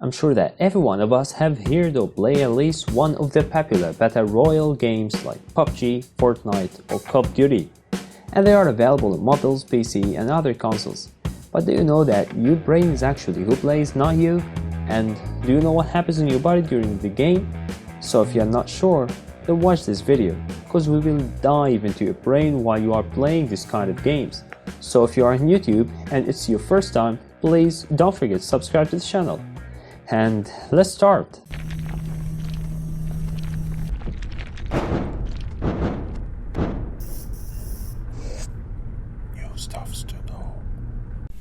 I'm sure that every one of us have heard or played at least one of the popular battle royale games like PUBG, FORTNITE or Call of Duty, and they are available on mobiles, PC and other consoles. But do you know that your brain is actually who plays, not you? And do you know what happens in your body during the game? So if you are not sure, then watch this video, because we will dive into your brain while you are playing this kind of games. So if you are on YouTube and it's your first time, please don't forget to subscribe to the channel. And let's start. New stuffs to know.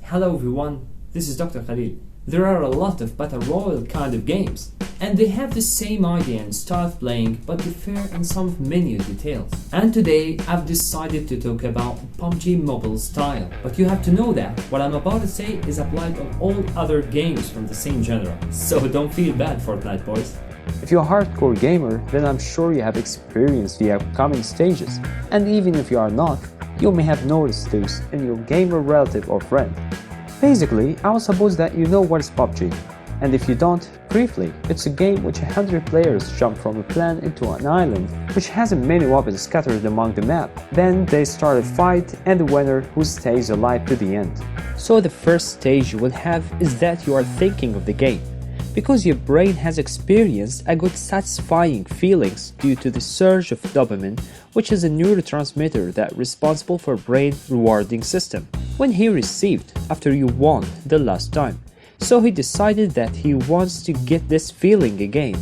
Hello everyone, this is Dr. Khalil. There are a lot of battle royale kind of games, and they have the same idea and style of playing but differ in some menu details. And today I've decided to talk about PUBG mobile style. But you have to know that what I'm about to say is applied on all other games from the same genre. So don't feel bad, Fortnite boys. If you're a hardcore gamer, then I'm sure you have experienced the upcoming stages. And even if you are not, you may have noticed those in your gamer relative or friend. Basically, I will suppose that you know what is PUBG. And if you don't, briefly, it's a game which 100 players jump from a planet into an island, which has many weapons scattered among the map. Then they start a fight, and the winner who stays alive to the end. So the first stage you will have is that you are thinking of the game, because your brain has experienced a good satisfying feelings due to the surge of dopamine, which is a neurotransmitter that is responsible for brain rewarding system, when he received after you won the last time. So he decided that he wants to get this feeling again,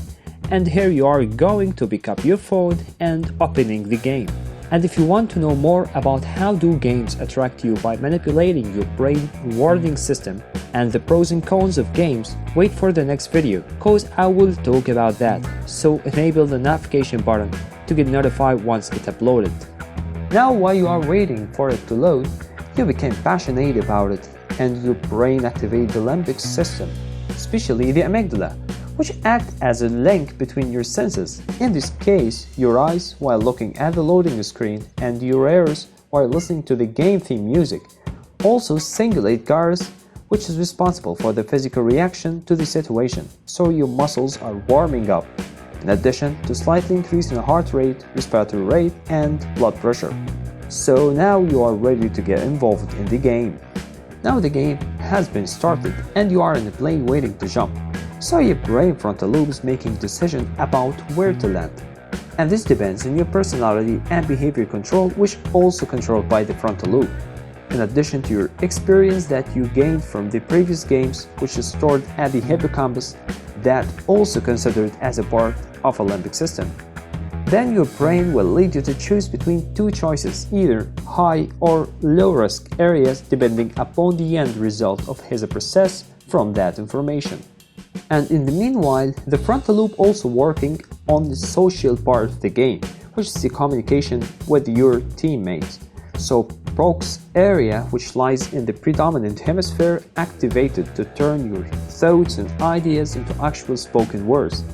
and here you are going to pick up your phone and opening the game. And if you want to know more about how do games attract you by manipulating your brain rewarding system and the pros and cons of games, wait for the next video, cause I will talk about that. So enable the notification button to get notified once it's uploaded. Now while you are waiting for it to load, you become passionate about it, and your brain activates the limbic system, especially the amygdala, which act as a link between your senses, in this case your eyes while looking at the loading screen and your ears while listening to the game theme music. Also singulate gyrus, which is responsible for the physical reaction to the situation, so your muscles are warming up, in addition to slightly increasing the heart rate, respiratory rate and blood pressure. So now you are ready to get involved in the game. Now the game has been started and you are in the plane waiting to jump. So your brain frontal lobe is making decision about where to land. And this depends on your personality and behavior control, which also controlled by the frontal lobe. In addition to your experience that you gained from the previous games, which is stored at the hippocampus, that also considered as a part of a limbic system. Then your brain will lead you to choose between two choices, either high or low risk areas depending upon the end result of his process from that information. And in the meanwhile, the frontal lobe also working on the social part of the game, which is the communication with your teammates. So prox area, which lies in the predominant hemisphere, activated to turn your thoughts and ideas into actual spoken words.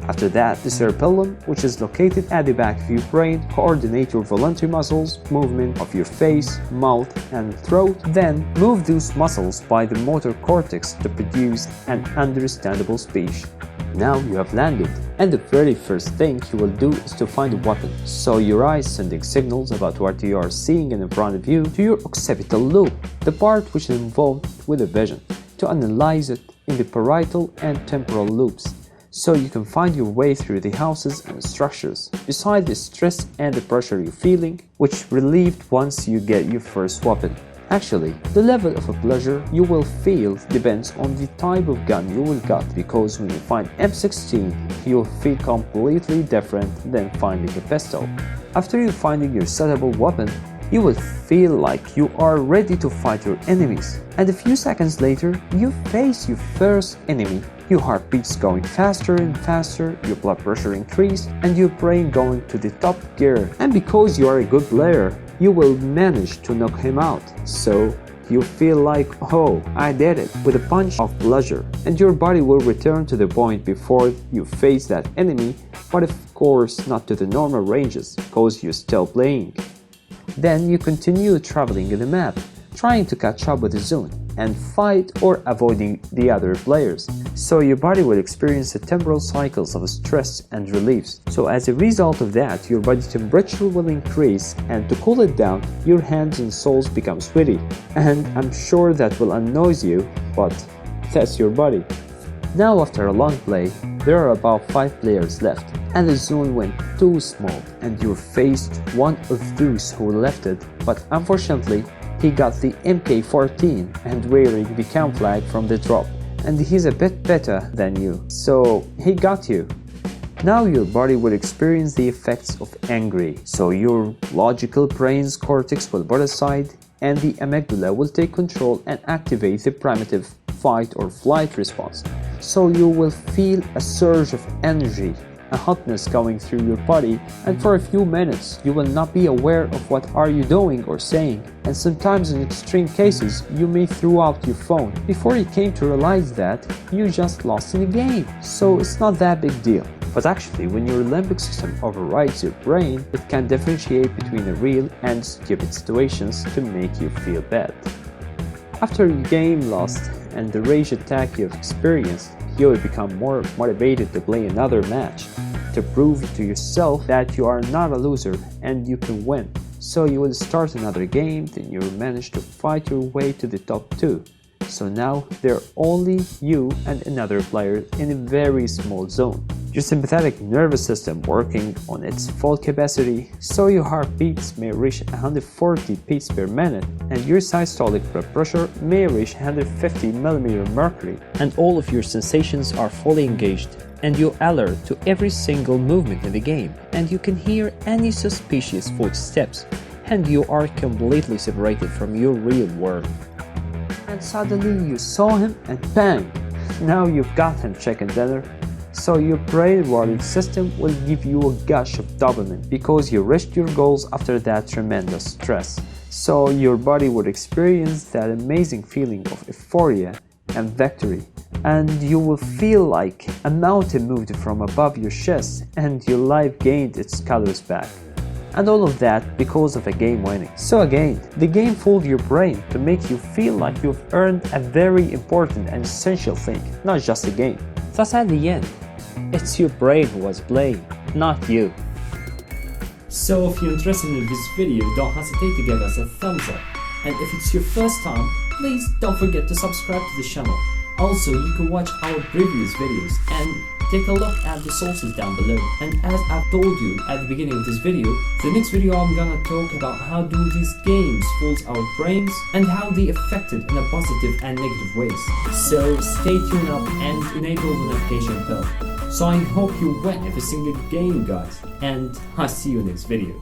After that, the cerebellum, which is located at the back of your brain, coordinate your voluntary muscles, movement of your face, mouth and throat, then move those muscles by the motor cortex to produce an understandable speech. Now you have landed, and the very first thing you will do is to find a weapon. So your eyes sending signals about what you are seeing in front of you to your occipital lobe, the part which is involved with the vision, to analyze it in the parietal and temporal lobes. So you can find your way through the houses and structures, beside the stress and the pressure you're feeling, which relieved once you get your first weapon. Actually, the level of pleasure you will feel depends on the type of gun you will get, because when you find M16, you'll feel completely different than finding a pistol. After you finding your suitable weapon, you will feel like you are ready to fight your enemies, and a few seconds later, you face your first enemy. Your heartbeats going faster and faster, your blood pressure increased, and your brain going to the top gear. And because you are a good player, you will manage to knock him out. So you feel like, oh, I did it, with a punch of pleasure. And your body will return to the point before you face that enemy, but of course not to the normal ranges, because you're still playing. Then you continue traveling in the map, trying to catch up with the zone. and fight or avoiding the other players. So your body will experience the temporal cycles of stress and reliefs. So as a result of that, your body temperature will increase, and to cool it down, your hands and soles become sweaty. And I'm sure that will annoy you, but that's your body. Now after a long play, there are about 5 players left, and the zone went too small, and you faced one of those who left it, but unfortunately, he got the MK14 and wearing the camouflage from the drop, and he's a bit better than you, so he got you. Now your body will experience the effects of angry, so your logical brain's cortex will put aside, and the amygdala will take control and activate the primitive fight or flight response. So you will feel a surge of energy, a hotness going through your body, and for a few minutes you will not be aware of what are you doing or saying, and sometimes in extreme cases you may throw out your phone before you came to realize that you just lost in a game. So it's not that big deal. But actually, when your limbic system overrides your brain, it can differentiate between the real and stupid situations to make you feel bad. After your game lost and the rage attack you've experienced, you will become more motivated to play another match, to prove to yourself that you are not a loser and you can win. So you will start another game, then you will manage to fight your way to the top 2. So now there are only you and another player in a very small zone. Your sympathetic nervous system working on its full capacity, so your heartbeats may reach 140 beats per minute, and your systolic blood pressure may reach 150 mm mercury, and all of your sensations are fully engaged, and you're alert to every single movement in the game, and you can hear any suspicious footsteps, and you are completely separated from your real world. And suddenly you saw him and bang! Now you've got him chicken dinner. So your brain rewarding system will give you a gush of dopamine because you reached your goals after that tremendous stress. So your body would experience that amazing feeling of euphoria and victory, and you will feel like a mountain moved from above your chest and your life gained its colors back. And all of that because of a game winning. So again, the game fooled your brain to make you feel like you've earned a very important and essential thing, not just a game. Thus at the end, it's your brain who was playing, not you. So if you're interested in this video, don't hesitate to give us a thumbs up. And if it's your first time, please don't forget to subscribe to the channel. Also, you can watch our previous videos and take a look at the sources down below. And as I've told you at the beginning of this video, the next video I'm gonna talk about how do these games fool our brains and how they affect it in a positive and negative ways. So stay tuned up and enable the notification bell. So I hope you win every single game, guys, and I'll see you next video.